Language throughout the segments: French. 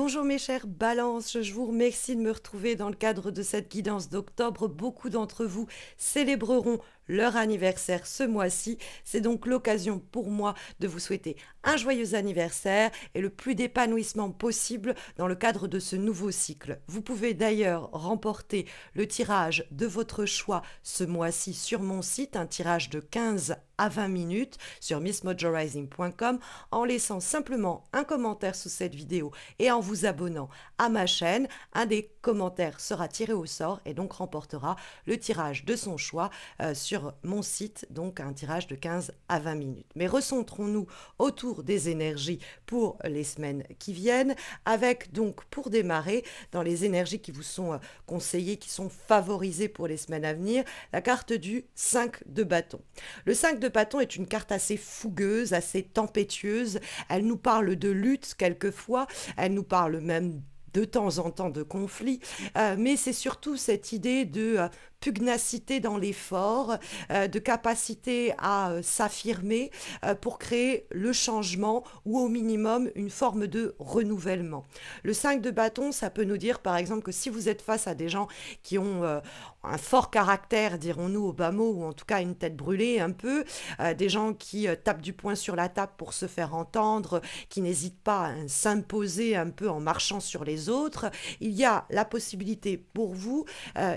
Bonjour mes chers balances, je vous remercie de me retrouver dans le cadre de cette guidance d'octobre. Beaucoup d'entre vous célébreront leur anniversaire ce mois-ci. C'est donc l'occasion pour moi de vous souhaiter un joyeux anniversaire et le plus d'épanouissement possible dans le cadre de ce nouveau cycle. Vous pouvez d'ailleurs remporter le tirage de votre choix ce mois-ci sur mon site, un tirage de 15 à 20 minutes sur missmojorising.com en laissant simplement un commentaire sous cette vidéo et en vous abonnant à ma chaîne. Un des commentaires sera tiré au sort et donc remportera le tirage de son choix sur mon site, donc un tirage de 15 à 20 minutes. Mais recentrons-nous autour des énergies pour les semaines qui viennent, avec donc pour démarrer dans les énergies qui vous sont conseillées, qui sont favorisées pour les semaines à venir, la carte du 5 de bâton. Le 5 de bâton est une carte assez fougueuse, assez tempétueuse. Elle nous parle de lutte quelquefois, elle nous parle même de temps en temps de conflits, mais c'est surtout cette idée de pugnacité dans l'effort, de capacité à s'affirmer pour créer le changement ou au minimum une forme de renouvellement. Le 5 de bâton, ça peut nous dire par exemple que si vous êtes face à des gens qui ont un fort caractère, dirons-nous au bas mot, ou en tout cas une tête brûlée un peu, des gens qui tapent du poing sur la table pour se faire entendre, qui n'hésitent pas à s'imposer un peu en marchant sur les autres, il y a la possibilité pour vous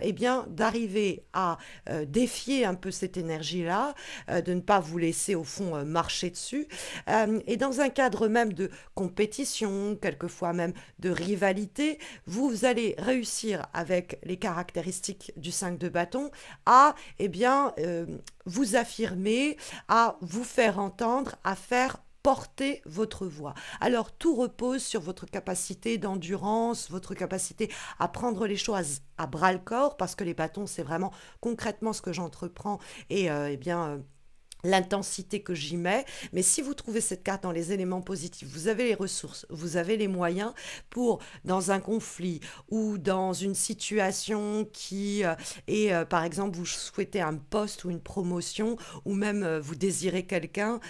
eh bien, d'arriver à défier un peu cette énergie-là, de ne pas vous laisser au fond marcher dessus, et dans un cadre même de compétition, quelquefois même de rivalité, vous allez réussir avec les caractéristiques du 5 de bâton à eh bien, vous affirmer, à vous faire entendre, à faire porter votre voix. Alors tout repose sur votre capacité d'endurance, votre capacité à prendre les choses à bras le corps, parce que les bâtons, c'est vraiment concrètement ce que j'entreprends et eh bien l'intensité que j'y mets. Mais si vous trouvez cette carte dans les éléments positifs, vous avez les ressources, vous avez les moyens pour, dans un conflit ou dans une situation qui est, par exemple, vous souhaitez un poste ou une promotion, ou même vous désirez quelqu'un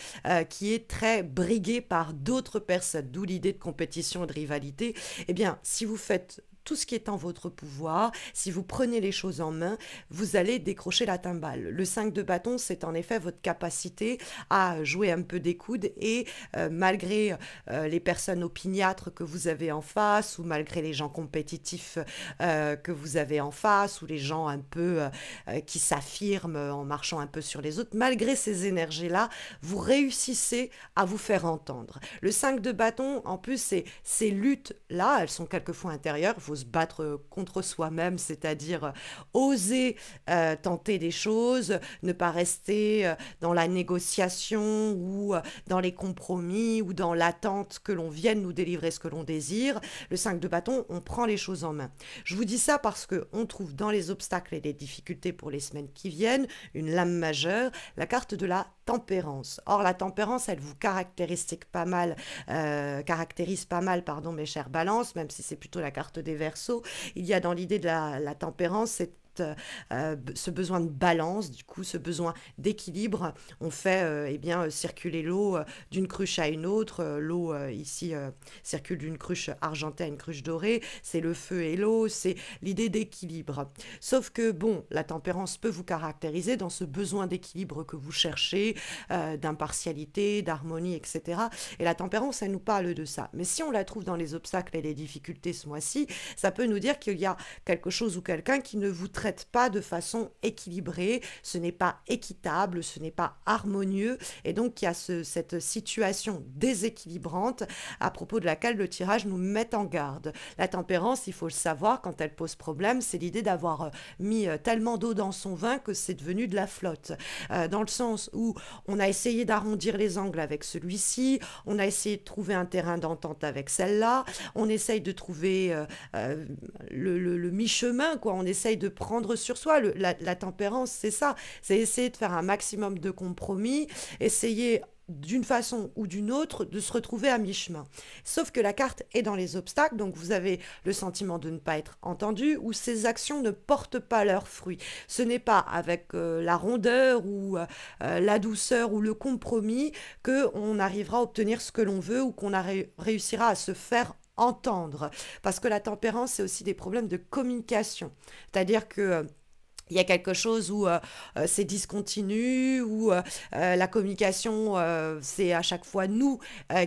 qui est très brigué par d'autres personnes, d'où l'idée de compétition et de rivalité, eh bien, si vous faites tout ce qui est en votre pouvoir, si vous prenez les choses en main, vous allez décrocher la timbale. Le 5 de bâton, c'est en effet votre capacité à jouer un peu des coudes et malgré les personnes opiniâtres que vous avez en face, ou malgré les gens compétitifs que vous avez en face, ou les gens un peu qui s'affirment en marchant un peu sur les autres, malgré ces énergies-là, vous réussissez à vous faire entendre. Le 5 de bâton, en plus, ces luttes-là, elles sont quelquefois intérieures, il faut se battre contre soi-même, c'est-à-dire oser tenter des choses, ne pas rester dans la négociation ou dans les compromis ou dans l'attente que l'on vienne nous délivrer ce que l'on désire. Le 5 de bâton, on prend les choses en main. Je vous dis ça parce qu'on trouve dans les obstacles et les difficultés pour les semaines qui viennent une lame majeure, la carte de la tempérance. Or, la tempérance, elle vous caractérise pas mal, pardon, mes chères balances, même si c'est plutôt la carte des Verseaux. Il y a dans l'idée de la tempérance ce besoin de balance, du coup, ce besoin d'équilibre. On fait eh bien, circuler l'eau d'une cruche à une autre. L'eau, ici, circule d'une cruche argentée à une cruche dorée. C'est le feu et l'eau, c'est l'idée d'équilibre. Sauf que, bon, la tempérance peut vous caractériser dans ce besoin d'équilibre que vous cherchez, d'impartialité, d'harmonie, etc. Et la tempérance, elle nous parle de ça. Mais si on la trouve dans les obstacles et les difficultés ce mois-ci, ça peut nous dire qu'il y a quelque chose ou quelqu'un qui ne vous traite pas de façon équilibrée, ce n'est pas équitable, ce n'est pas harmonieux, et donc il y a cette situation déséquilibrante à propos de laquelle le tirage nous met en garde. La tempérance, il faut le savoir, quand elle pose problème, c'est l'idée d'avoir mis tellement d'eau dans son vin que c'est devenu de la flotte, dans le sens où on a essayé d'arrondir les angles avec celui-ci, on a essayé de trouver un terrain d'entente avec celle-là, on essaye de trouver le mi-chemin, quoi. On essaye de prendre sur soi. La tempérance, c'est ça. C'est essayer de faire un maximum de compromis, essayer d'une façon ou d'une autre, de se retrouver à mi-chemin. Sauf que la carte est dans les obstacles, donc vous avez le sentiment de ne pas être entendu, ou ces actions ne portent pas leurs fruits. Ce n'est pas avec la rondeur ou la douceur ou le compromis qu'on arrivera à obtenir ce que l'on veut, ou qu'on réussira à se faire entendre. Parce que la tempérance, c'est aussi des problèmes de communication. C'est-à-dire que il y a quelque chose où c'est discontinu, où la communication, c'est à chaque fois nous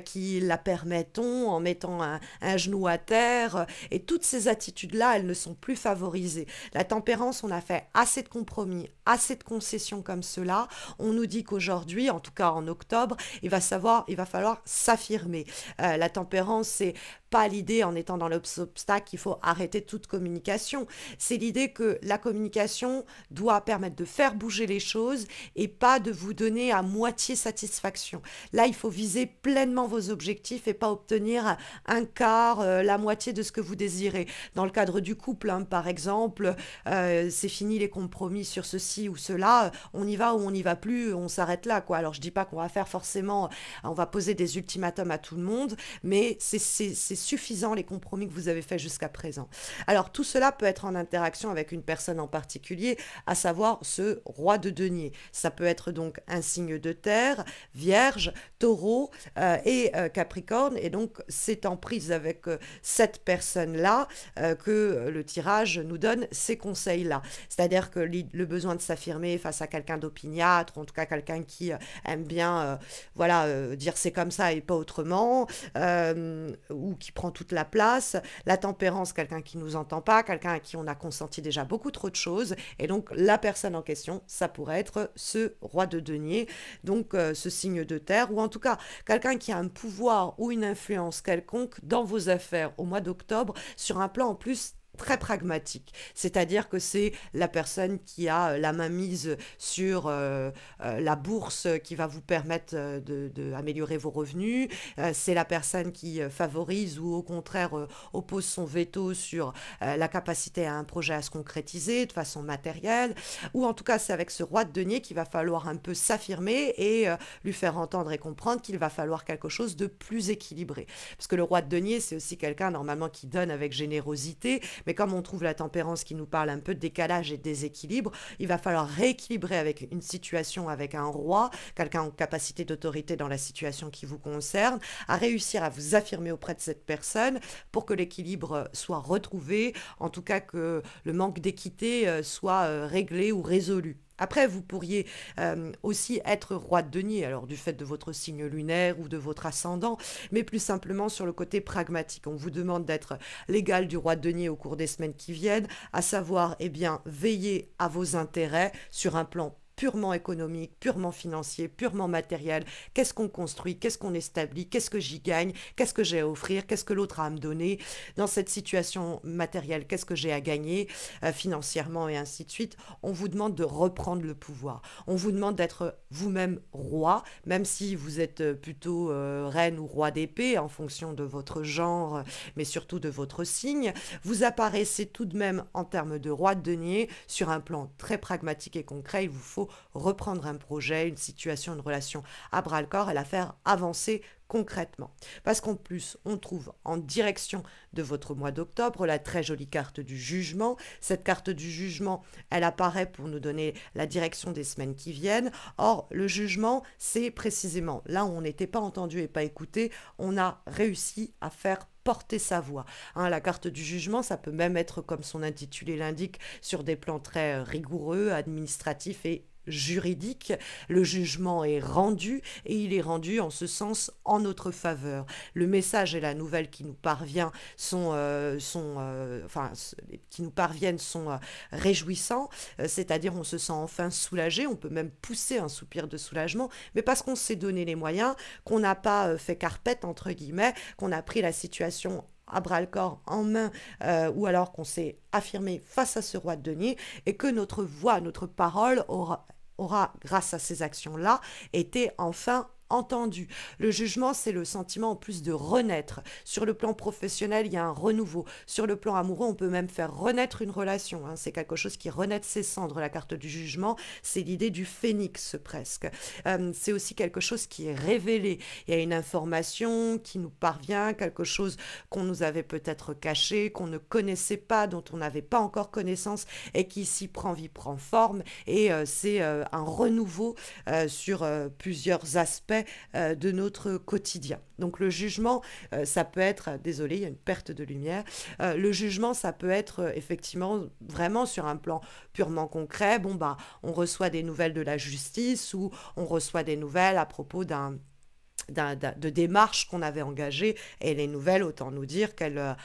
qui la permettons en mettant un genou à terre. Et toutes ces attitudes-là, elles ne sont plus favorisées. La tempérance, on a fait assez de compromis, assez de concessions comme cela. On nous dit qu'aujourd'hui, en tout cas en octobre, il va falloir s'affirmer. La tempérance, c'est pas l'idée en étant dans l'obstacle qu'il faut arrêter toute communication. C'est l'idée que la communication doit permettre de faire bouger les choses et pas de vous donner à moitié satisfaction. Là, il faut viser pleinement vos objectifs et pas obtenir un quart, la moitié de ce que vous désirez. Dans le cadre du couple, hein, par exemple, c'est fini les compromis sur ceci ou cela, on y va ou on n'y va plus, on s'arrête là, quoi. Alors, je dis pas qu'on va faire forcément, on va poser des ultimatums à tout le monde, mais c'est suffisant les compromis que vous avez faits jusqu'à présent. Alors tout cela peut être en interaction avec une personne en particulier, à savoir ce roi de denier. Ça peut être donc un signe de terre, vierge, taureau et capricorne, et donc c'est en prise avec cette personne-là que le tirage nous donne ces conseils-là. C'est-à-dire que le besoin de s'affirmer face à quelqu'un d'opiniâtre, en tout cas quelqu'un qui aime bien dire c'est comme ça et pas autrement, ou qui prend toute la place. La tempérance, quelqu'un qui ne nous entend pas, quelqu'un à qui on a consenti déjà beaucoup trop de choses. Et donc, la personne en question, ça pourrait être ce roi de denier, donc ce signe de terre, ou en tout cas, quelqu'un qui a un pouvoir ou une influence quelconque dans vos affaires au mois d'octobre, sur un plan en plus très pragmatique. C'est-à-dire que c'est la personne qui a la main mise sur la bourse qui va vous permettre d'améliorer vos revenus. C'est la personne qui favorise ou au contraire oppose son veto sur la capacité à un projet à se concrétiser de façon matérielle. Ou en tout cas, c'est avec ce roi de denier qu'il va falloir un peu s'affirmer et lui faire entendre et comprendre qu'il va falloir quelque chose de plus équilibré. Parce que le roi de denier, c'est aussi quelqu'un normalement qui donne avec générosité, mais comme on trouve la tempérance qui nous parle un peu de décalage et de déséquilibre, il va falloir rééquilibrer avec une situation, avec un roi, quelqu'un en capacité d'autorité dans la situation qui vous concerne, à réussir à vous affirmer auprès de cette personne pour que l'équilibre soit retrouvé, en tout cas que le manque d'équité soit réglé ou résolu. Après, vous pourriez aussi être roi de denier, alors du fait de votre signe lunaire ou de votre ascendant, mais plus simplement sur le côté pragmatique. On vous demande d'être l'égal du roi de denier au cours des semaines qui viennent, à savoir, eh bien, veiller à vos intérêts sur un plan purement économique, purement financier, purement matériel. Qu'est-ce qu'on construit, qu'est-ce qu'on établit, qu'est-ce que j'y gagne, qu'est-ce que j'ai à offrir, qu'est-ce que l'autre a à me donner. Dans cette situation matérielle, qu'est-ce que j'ai à gagner financièrement et ainsi de suite. On vous demande de reprendre le pouvoir. On vous demande d'être vous-même roi, même si vous êtes plutôt reine ou roi d'épée en fonction de votre genre, mais surtout de votre signe. Vous apparaissez tout de même en termes de roi de denier sur un plan très pragmatique et concret. Il vous faut reprendre un projet, une situation, une relation à bras-le-corps et la faire avancer concrètement. Parce qu'en plus, on trouve en direction de votre mois d'octobre la très jolie carte du jugement. Cette carte du jugement, elle apparaît pour nous donner la direction des semaines qui viennent. Or, le jugement, c'est précisément là où on n'était pas entendu et pas écouté, on a réussi à faire porter sa voix. Hein, la carte du jugement, ça peut même être, comme son intitulé l'indique, sur des plans très rigoureux, administratifs et juridique. Le jugement est rendu et il est rendu en ce sens en notre faveur. Le message et la nouvelle qui nous parvient qui nous parviennent sont réjouissants, c'est-à-dire on se sent enfin soulagé, on peut même pousser un soupir de soulagement, mais parce qu'on s'est donné les moyens, qu'on n'a pas fait carpette entre guillemets, qu'on a pris la situation à bras-le-corps en main, ou alors qu'on s'est affirmé face à ce roi de denier et que notre voix, notre parole aura, grâce à ces actions-là, été enfin entendu. Le jugement, c'est le sentiment en plus de renaître. Sur le plan professionnel, il y a un renouveau. Sur le plan amoureux, on peut même faire renaître une relation. Hein. C'est quelque chose qui renaît de ses cendres. La carte du jugement, c'est l'idée du phénix presque. C'est aussi quelque chose qui est révélé. Il y a une information qui nous parvient, quelque chose qu'on nous avait peut-être caché, qu'on ne connaissait pas, dont on n'avait pas encore connaissance et qui ici prend vie, prend forme. Et c'est un renouveau sur plusieurs aspects aspects de notre quotidien. Donc le jugement, ça peut être, désolé, il y a une perte de lumière, le jugement, ça peut être effectivement vraiment sur un plan purement concret. Bon, bah, on reçoit des nouvelles de la justice ou on reçoit des nouvelles à propos de démarches qu'on avait engagées et les nouvelles, autant nous dire qu'elles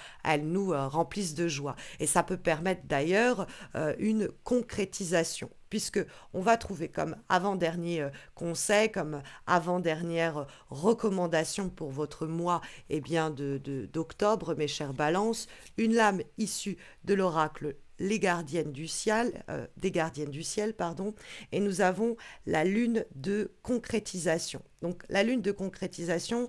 nous remplissent de joie. Et ça peut permettre d'ailleurs une concrétisation puisque on va trouver comme avant-dernier conseil, comme avant-dernière recommandation pour votre mois d'octobre, mes chères balances, une lame issue de l'oracle les gardiennes du ciel, des gardiennes du ciel, pardon, et nous avons la lune de concrétisation. Donc la lune de concrétisation,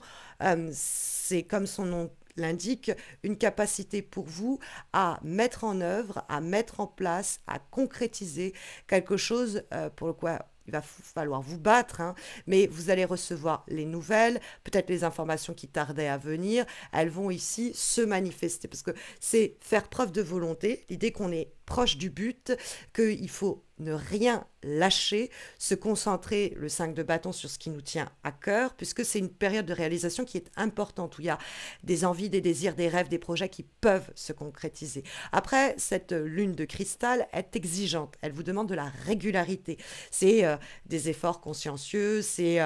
c'est comme son nom l'indique, une capacité pour vous à mettre en œuvre, à mettre en place, à concrétiser quelque chose pour le quoi il va falloir vous battre, hein, mais vous allez recevoir les nouvelles, peut-être les informations qui tardaient à venir, elles vont ici se manifester, parce que c'est faire preuve de volonté, l'idée qu'on est proche du but, qu'il faut ne rien lâcher, se concentrer le 5 de bâton sur ce qui nous tient à cœur, puisque c'est une période de réalisation qui est importante, où il y a des envies, des désirs, des rêves, des projets qui peuvent se concrétiser. Après, cette lune de cristal est exigeante, elle vous demande de la régularité. C'est des efforts consciencieux, c'est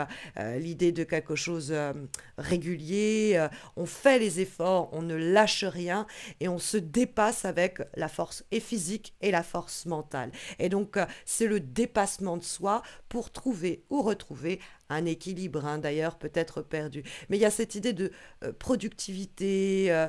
l'idée de quelque chose régulier, on fait les efforts, on ne lâche rien et on se dépasse avec la force et physique et la force mentale. Et donc, c'est le dépassement de soi pour trouver ou retrouver un équilibre, hein, d'ailleurs peut-être perdu. Mais il y a cette idée de productivité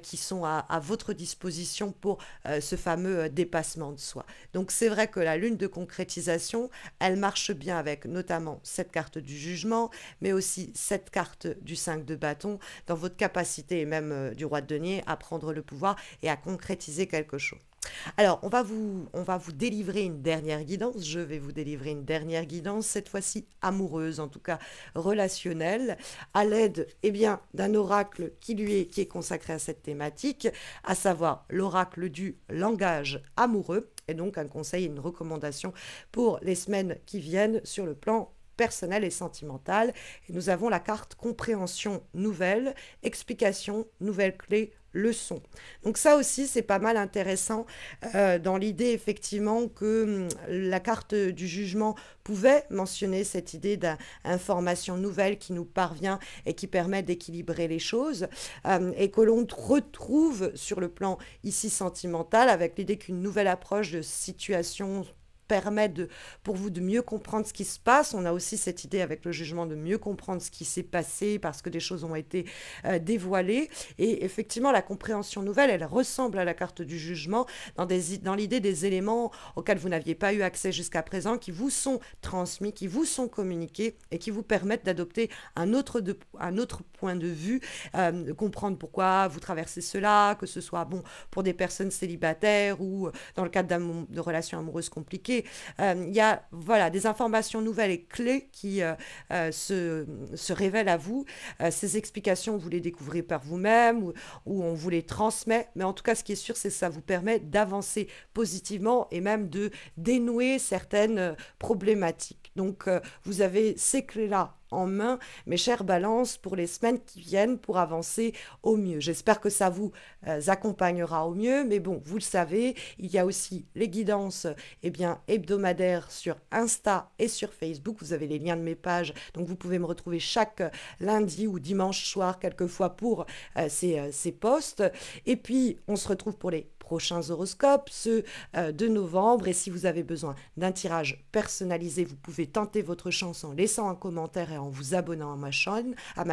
qui sont à votre disposition pour ce fameux dépassement de soi. Donc c'est vrai que la lune de concrétisation, elle marche bien avec notamment cette carte du jugement, mais aussi cette carte du 5 de bâton, dans votre capacité, et même du roi de denier, à prendre le pouvoir et à concrétiser quelque chose. Alors, on va vous délivrer une dernière guidance. Je vais vous délivrer une dernière guidance, cette fois-ci amoureuse, en tout cas relationnelle, à l'aide d'un oracle qui est consacré à cette thématique, à savoir l'oracle du langage amoureux, et donc un conseil et une recommandation pour les semaines qui viennent sur le plan personnel et sentimental. Et nous avons la carte compréhension nouvelle, explication, nouvelle clé, leçon. Donc ça aussi, c'est pas mal intéressant dans l'idée effectivement que la carte du jugement pouvait mentionner cette idée d'information nouvelle qui nous parvient et qui permet d'équilibrer les choses et que l'on retrouve sur le plan ici sentimental avec l'idée qu'une nouvelle approche de situation permet pour vous de mieux comprendre ce qui se passe. On a aussi cette idée avec le jugement de mieux comprendre ce qui s'est passé parce que des choses ont été dévoilées. Et effectivement, la compréhension nouvelle, elle ressemble à la carte du jugement dans l'idée des éléments auxquels vous n'aviez pas eu accès jusqu'à présent, qui vous sont transmis, qui vous sont communiqués et qui vous permettent d'adopter un autre point de vue, de comprendre pourquoi vous traversez cela, que ce soit bon pour des personnes célibataires ou dans le cadre de relations amoureuses compliquées. Il y a des informations nouvelles et clés qui se révèlent à vous. Ces explications, vous les découvrez par vous-même ou on vous les transmet. Mais en tout cas, ce qui est sûr, c'est que ça vous permet d'avancer positivement et même de dénouer certaines problématiques. Donc, vous avez ces clés-là en main, mes chères balances, pour les semaines qui viennent pour avancer au mieux. J'espère que ça vous accompagnera au mieux, mais bon, vous le savez, il y a aussi les guidances hebdomadaires sur Insta et sur Facebook. Vous avez les liens de mes pages, donc vous pouvez me retrouver chaque lundi ou dimanche soir, quelquefois pour ces posts. Et puis, on se retrouve pour les prochains horoscopes, ceux de novembre. Et si vous avez besoin d'un tirage personnalisé, vous pouvez tenter votre chance en laissant un commentaire et en vous abonnant à ma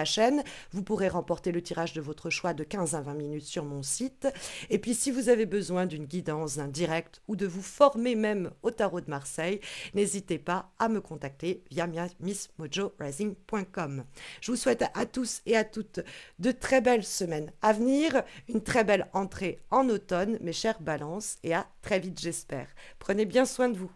chaîne. Vous pourrez remporter le tirage de votre choix de 15 à 20 minutes sur mon site. Et puis, si vous avez besoin d'une guidance, d'un direct ou de vous former même au tarot de Marseille, n'hésitez pas à me contacter via missmojorising.com. Je vous souhaite à tous et à toutes de très belles semaines à venir, une très belle entrée en automne, mes chères balances, et à très vite j'espère. Prenez bien soin de vous.